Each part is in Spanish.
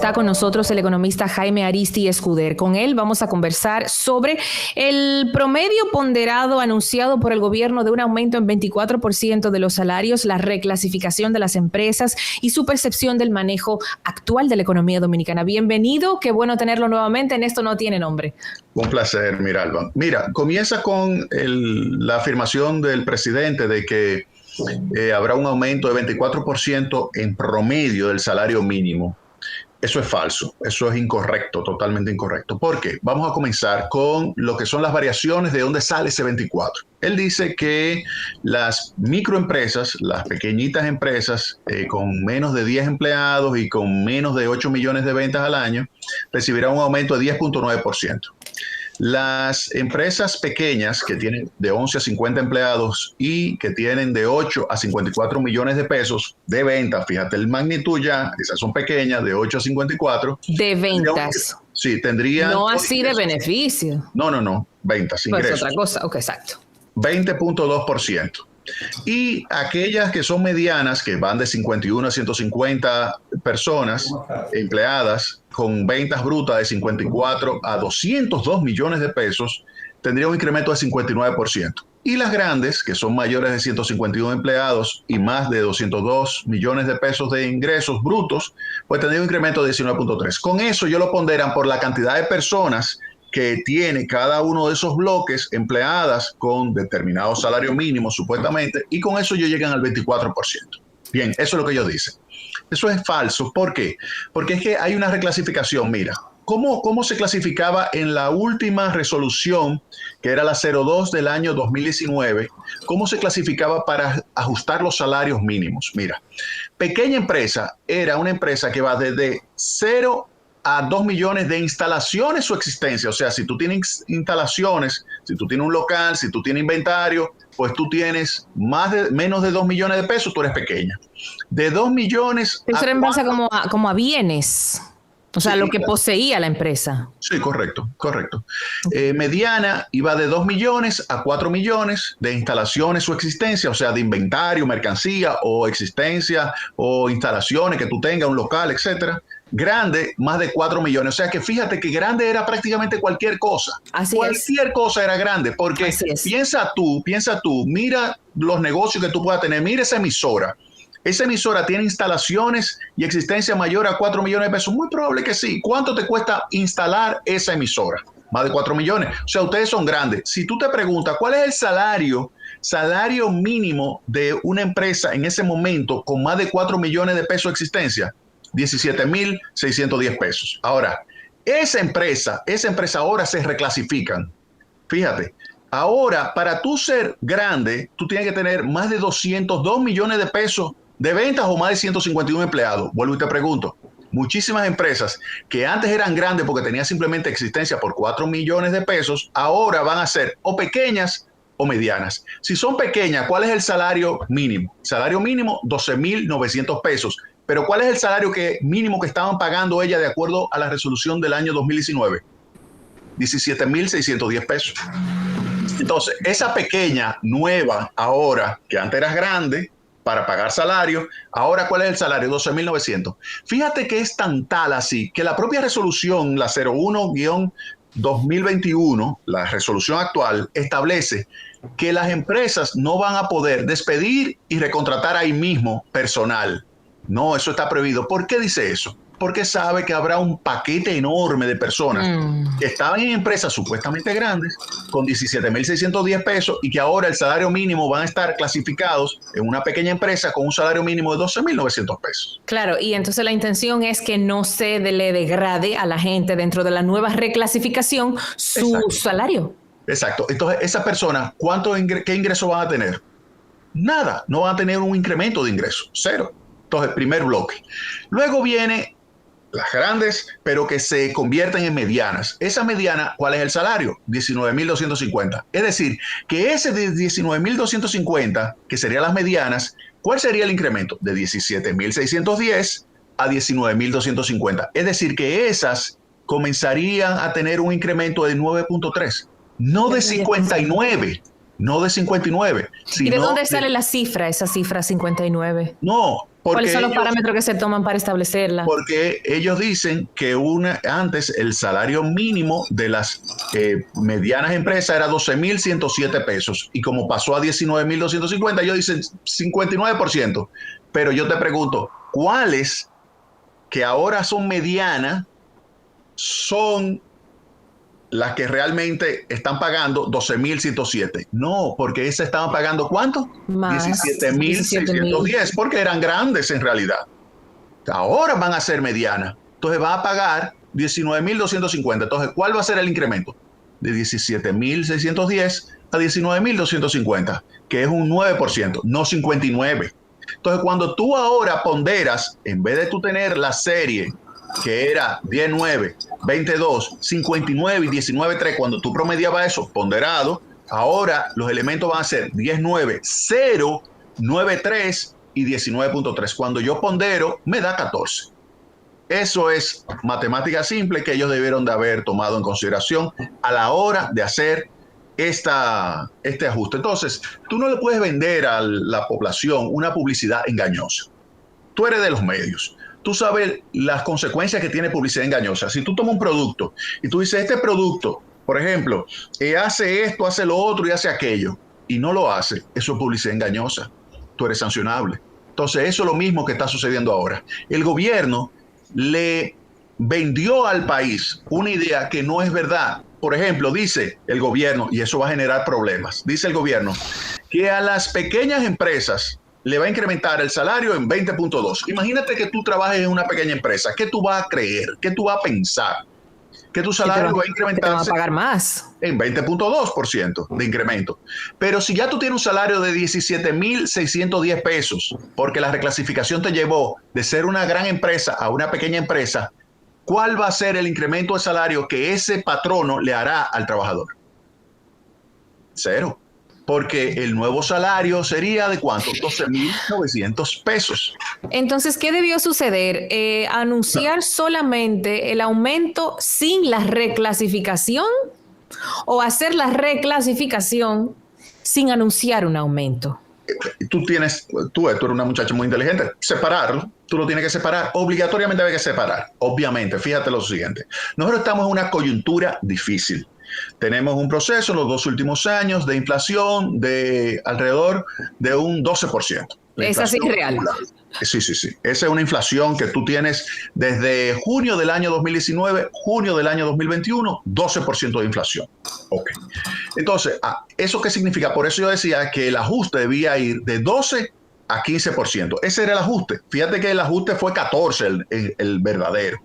está con nosotros el economista Jaime Aristi Escuder. Con él vamos a conversar sobre el promedio ponderado anunciado por el gobierno de un aumento en 24% de los salarios, la reclasificación de las empresas y su percepción del manejo actual de la economía dominicana. Bienvenido, qué bueno tenerlo nuevamente en Esto No Tiene Nombre. Un placer, Miralba. Mira, comienza con la afirmación del presidente de que habrá un aumento de 24% en promedio del salario mínimo. Eso es falso, eso es incorrecto, totalmente incorrecto. ¿Por qué? Vamos a comenzar con lo que son las variaciones de dónde sale ese 24. Él dice que las microempresas, las pequeñitas empresas con menos de 10 empleados y con menos de 8 millones de ventas al año recibirán un aumento de 10.9%. Las empresas pequeñas que tienen de 11 a 50 empleados y que tienen de 8 a 54 millones de pesos de ventas, fíjate el magnitud ya, esas son pequeñas, de 8 a 54. De ventas. Sí, tendrían... No así de beneficio. No, ventas, ingresos. Pues otra cosa, ok, exacto. 20.2%. Y aquellas que son medianas, que van de 51 a 150 personas empleadas, con ventas brutas de 54 a 202 millones de pesos, tendría un incremento de 59%. Y las grandes, que son mayores de 151 empleados y más de 202 millones de pesos de ingresos brutos, pues tendría un incremento de 19.3%. Con eso yo lo ponderan por la cantidad de personas que tiene cada uno de esos bloques empleadas con determinado salario mínimo, supuestamente, y con eso ellos llegan al 24%. Bien, eso es lo que ellos dicen. Eso es falso. ¿Por qué? Porque es que hay una reclasificación. Mira, ¿cómo se clasificaba en la última resolución, que era la 02 del año 2019? ¿Cómo se clasificaba para ajustar los salarios mínimos? Mira, pequeña empresa era una empresa que va desde 0 a 2 millones de instalaciones su existencia. O sea, si tú tienes instalaciones, si tú tienes un local, si tú tienes inventario, pues tú tienes menos de 2 millones de pesos, tú eres pequeña. De 2 millones... Eso era en base como a bienes. O sea, sí, lo que poseía la empresa. Sí, correcto. Mediana iba de 2 millones a 4 millones de instalaciones o existencia, o sea, de inventario, mercancía o existencia o instalaciones que tú tengas, un local, etcétera. Grande, más de 4 millones. O sea, que fíjate que grande era prácticamente cualquier cosa. Cualquier cosa era grande, porque piensa tú, mira los negocios que tú puedas tener, mira esa emisora. Esa emisora tiene instalaciones y existencia mayor a 4 millones de pesos. Muy probable que sí. ¿Cuánto te cuesta instalar esa emisora? Más de 4 millones. O sea, ustedes son grandes. Si tú te preguntas, ¿cuál es el salario mínimo de una empresa en ese momento con más de 4 millones de pesos de existencia? 17,610 pesos. Ahora, esa empresa ahora se reclasifican. Fíjate. Ahora, para tú ser grande, tú tienes que tener más de 202 millones de pesos de ventas o más de 151 empleados. Vuelvo y te pregunto, muchísimas empresas que antes eran grandes porque tenían simplemente existencia por 4 millones de pesos, ahora van a ser o pequeñas o medianas. Si son pequeñas, ¿cuál es el salario mínimo? Salario mínimo, 12,900 pesos. Pero ¿cuál es el salario mínimo que estaban pagando ellas de acuerdo a la resolución del año 2019? 17,610 pesos. Entonces, esa pequeña, nueva, ahora, que antes era grande, para pagar salario, ahora ¿cuál es el salario? 12,900. Fíjate que es tan tal así, que la propia resolución, la 01-2021, la resolución actual, establece que las empresas no van a poder despedir y recontratar ahí mismo personal. No, eso está prohibido. ¿Por qué dice eso? Porque sabe que habrá un paquete enorme de personas que estaban en empresas supuestamente grandes con 17,610 pesos y que ahora el salario mínimo van a estar clasificados en una pequeña empresa con un salario mínimo de 12,900 pesos. Claro, y entonces la intención es que no se le degrade a la gente dentro de la nueva reclasificación su salario. Exacto. Entonces, esas personas, ¿qué ingresos van a tener? Nada, no van a tener un incremento de ingresos, cero. Entonces, primer bloque. Luego viene las grandes, pero que se convierten en medianas. Esa mediana, ¿cuál es el salario? 19,250. Es decir, que ese de 19,250, que serían las medianas, ¿cuál sería el incremento? De 17,610 a 19,250. Es decir, que esas comenzarían a tener un incremento de 9.3, no de 59. No de 59. ¿Y de dónde sale la cifra, esa cifra 59? No, ¿Cuáles son los parámetros que se toman para establecerla? Porque ellos dicen que antes el salario mínimo de las medianas empresas era 12.107 pesos y como pasó a 19.250, ellos dicen 59%. Pero yo te pregunto, ¿cuáles que ahora son medianas son las que realmente están pagando 12.107? No, porque esas estaban pagando ¿cuánto? Más 17.610, porque eran grandes en realidad. Ahora van a ser medianas. Entonces va a pagar 19.250. Entonces, ¿cuál va a ser el incremento? De 17.610 a 19.250, que es un 9%, no 59%. Entonces, cuando tú ahora ponderas, en vez de tú tener la serie que era 19, 22, 59 y 19.3, cuando tú promediabas eso ponderado, ahora los elementos van a ser 19, 0, 9.3 y 19.3. Cuando yo pondero, me da 14. Eso es matemática simple que ellos debieron de haber tomado en consideración a la hora de hacer este ajuste. Entonces, tú no le puedes vender a la población una publicidad engañosa. Tú eres de los medios. Tú sabes las consecuencias que tiene publicidad engañosa. Si tú tomas un producto y tú dices, este producto, por ejemplo, hace esto, hace lo otro y hace aquello, y no lo hace, eso es publicidad engañosa. Tú eres sancionable. Entonces, eso es lo mismo que está sucediendo ahora. El gobierno le vendió al país una idea que no es verdad. Por ejemplo, dice el gobierno, y eso va a generar problemas, dice el gobierno que a las pequeñas empresas le va a incrementar el salario en 20.2. Imagínate que tú trabajes en una pequeña empresa. ¿Qué tú vas a creer? ¿Qué tú vas a pensar? Que tu salario va a incrementarse. Te va a pagar más. En 20.2% de incremento. Pero si ya tú tienes un salario de 17.610 pesos, porque la reclasificación te llevó de ser una gran empresa a una pequeña empresa, ¿cuál va a ser el incremento de salario que ese patrono le hará al trabajador? 0. Porque el nuevo salario sería de ¿cuánto? 12.900 pesos. Entonces, ¿qué debió suceder? ¿Anunciar solamente el aumento sin la reclasificación o hacer la reclasificación sin anunciar un aumento? Tú eres una muchacha muy inteligente. Separarlo, tú lo tienes que separar. Obligatoriamente hay que separar. Obviamente, fíjate lo siguiente. Nosotros estamos en una coyuntura difícil. Tenemos un proceso en los 2 últimos años de inflación de alrededor de un 12%. Esa sí es real. Sí. Esa es una inflación que tú tienes desde junio del año 2019, junio del año 2021, 12% de inflación. Ok. Entonces, ¿eso qué significa? Por eso yo decía que el ajuste debía ir de 12 a 15%. Ese era el ajuste. Fíjate que el ajuste fue 14, el verdadero.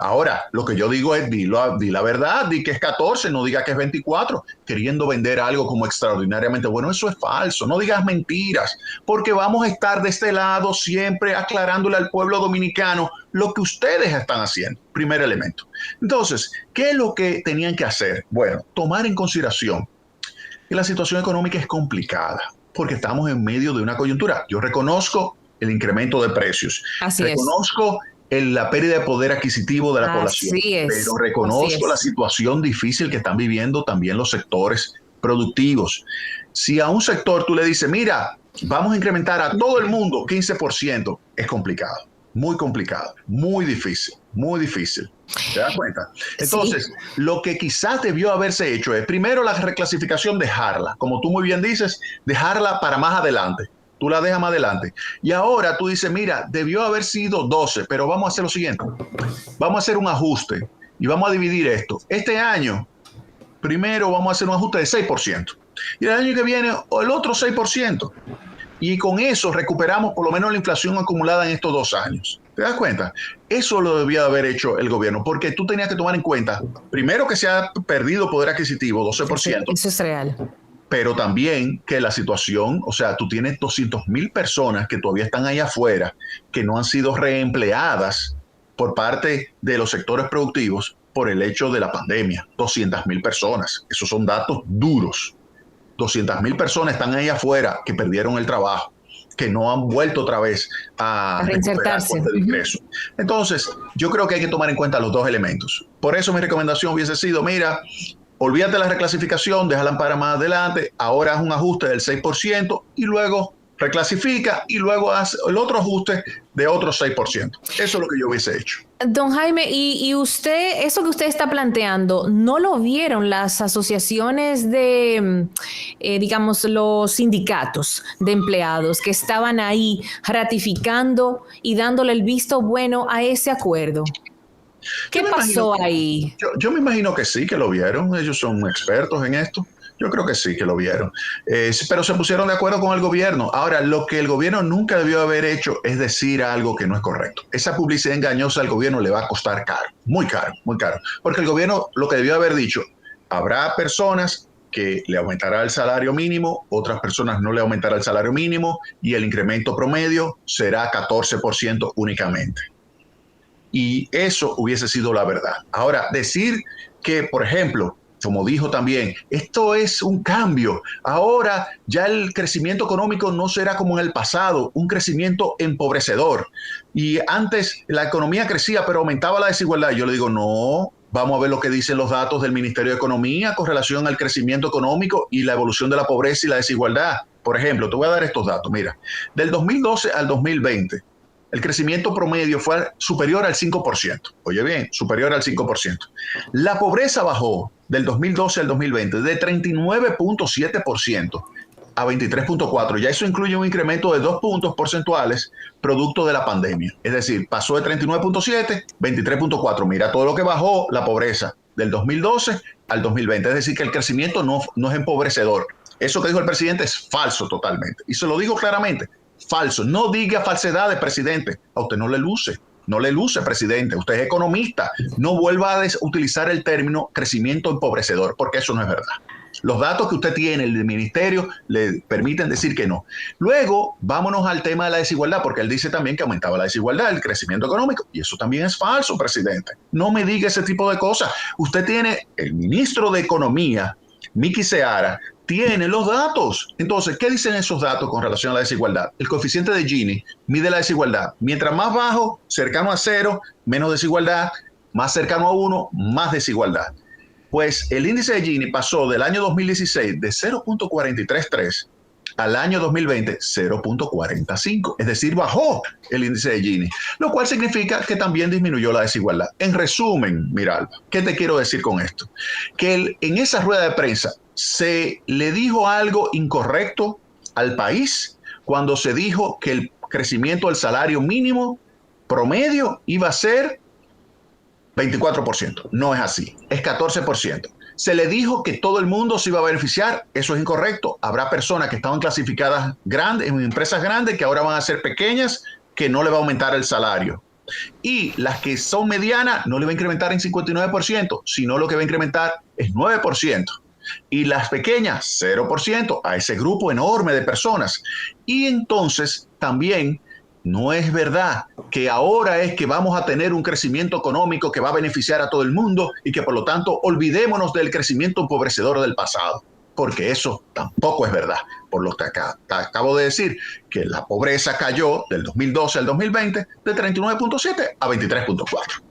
Ahora, lo que yo digo es, di la verdad, di que es 14, no diga que es 24, queriendo vender algo como extraordinariamente bueno. Eso es falso, no digas mentiras, porque vamos a estar de este lado siempre aclarándole al pueblo dominicano lo que ustedes están haciendo. Primer elemento. Entonces, ¿qué es lo que tenían que hacer? Bueno, tomar en consideración que la situación económica es complicada, porque estamos en medio de una coyuntura. Yo reconozco el incremento de precios. Así es. Reconozco la pérdida de poder adquisitivo de la población. Pero reconozco la situación difícil que están viviendo también los sectores productivos. Si a un sector tú le dices, mira, vamos a incrementar a todo el mundo 15%, es complicado, muy difícil, muy difícil. ¿Te das cuenta? Entonces, lo que quizás debió haberse hecho es, primero, la reclasificación, dejarla, como tú muy bien dices, dejarla para más adelante. Tú la dejas más adelante. Y ahora tú dices, mira, debió haber sido 12, pero vamos a hacer lo siguiente. Vamos a hacer un ajuste y vamos a dividir esto. Este año, primero vamos a hacer un ajuste de 6%. Y el año que viene, el otro 6%. Y con eso recuperamos por lo menos la inflación acumulada en estos 2 años. ¿Te das cuenta? Eso lo debía haber hecho el gobierno, porque tú tenías que tomar en cuenta, primero, que se ha perdido poder adquisitivo, 12%. Eso es real. Pero también que la situación, o sea, tú tienes 200.000 personas que todavía están ahí afuera, que no han sido reempleadas por parte de los sectores productivos por el hecho de la pandemia. 200.000 personas, esos son datos duros. 200.000 personas están ahí afuera que perdieron el trabajo, que no han vuelto otra vez a reinsertarse. De ingreso. Entonces, yo creo que hay que tomar en cuenta los 2 elementos. Por eso mi recomendación hubiese sido, mira, olvídate de la reclasificación, déjala para más adelante, ahora es un ajuste del 6% y luego reclasifica y luego hace el otro ajuste de otro 6%. Eso es lo que yo hubiese hecho. Don Jaime, y usted, eso que usted está planteando, ¿no lo vieron las asociaciones de, digamos, los sindicatos de empleados que estaban ahí ratificando y dándole el visto bueno a ese acuerdo? ¿Qué pasó ahí? Yo me imagino que sí, que lo vieron. Ellos son expertos en esto. Yo creo que sí, que lo vieron. Pero se pusieron de acuerdo con el gobierno. Ahora, lo que el gobierno nunca debió haber hecho es decir algo que no es correcto. Esa publicidad engañosa al gobierno le va a costar caro, muy caro, muy caro. Porque el gobierno lo que debió haber dicho, habrá personas que le aumentará el salario mínimo, otras personas no le aumentará el salario mínimo y el incremento promedio será 14% únicamente. Y eso hubiese sido la verdad. Ahora, decir que, por ejemplo, como dijo también, esto es un cambio. Ahora ya el crecimiento económico no será como en el pasado, un crecimiento empobrecedor. Y antes la economía crecía, pero aumentaba la desigualdad. Yo le digo, no, vamos a ver lo que dicen los datos del Ministerio de Economía con relación al crecimiento económico y la evolución de la pobreza y la desigualdad. Por ejemplo, te voy a dar estos datos. Mira, del 2012 al 2020, el crecimiento promedio fue superior al 5%. Oye bien, superior al 5%. La pobreza bajó del 2012 al 2020 de 39.7% a 23.4%. Ya eso incluye un incremento de 2 puntos porcentuales producto de la pandemia. Es decir, pasó de 39.7 a 23.4%. Mira todo lo que bajó la pobreza del 2012 al 2020. Es decir, que el crecimiento no es empobrecedor. Eso que dijo el presidente es falso totalmente. Y se lo digo claramente. Falso. No diga falsedades, presidente. A usted no le luce. No le luce, presidente. Usted es economista. No vuelva a utilizar el término crecimiento empobrecedor, porque eso no es verdad. Los datos que usted tiene, el ministerio, le permiten decir que no. Luego, vámonos al tema de la desigualdad, porque él dice también que aumentaba la desigualdad, el crecimiento económico. Y eso también es falso, presidente. No me diga ese tipo de cosas. Usted tiene el ministro de Economía, Miki Seara, tiene los datos. Entonces, ¿qué dicen esos datos con relación a la desigualdad? El coeficiente de Gini mide la desigualdad. Mientras más bajo, cercano a 0, menos desigualdad. Más cercano a 1, más desigualdad. Pues el índice de Gini pasó del año 2016 de 0.433 al año 2020 0.45. Es decir, bajó el índice de Gini, lo cual significa que también disminuyó la desigualdad. En resumen, mira, ¿qué te quiero decir con esto? Que en esa rueda de prensa se le dijo algo incorrecto al país cuando se dijo que el crecimiento del salario mínimo promedio iba a ser 24%. No es así, es 14%. Se le dijo que todo el mundo se iba a beneficiar. Eso es incorrecto. Habrá personas que estaban clasificadas grandes, en empresas grandes, que ahora van a ser pequeñas, que no le va a aumentar el salario. Y las que son medianas no le va a incrementar en 59%, sino lo que va a incrementar es 9%. Y las pequeñas, 0%, a ese grupo enorme de personas. Y entonces también no es verdad que ahora es que vamos a tener un crecimiento económico que va a beneficiar a todo el mundo y que por lo tanto olvidémonos del crecimiento empobrecedor del pasado, porque eso tampoco es verdad. Por lo que acabo de decir, que la pobreza cayó del 2012 al 2020 de 39.7 a 23.4.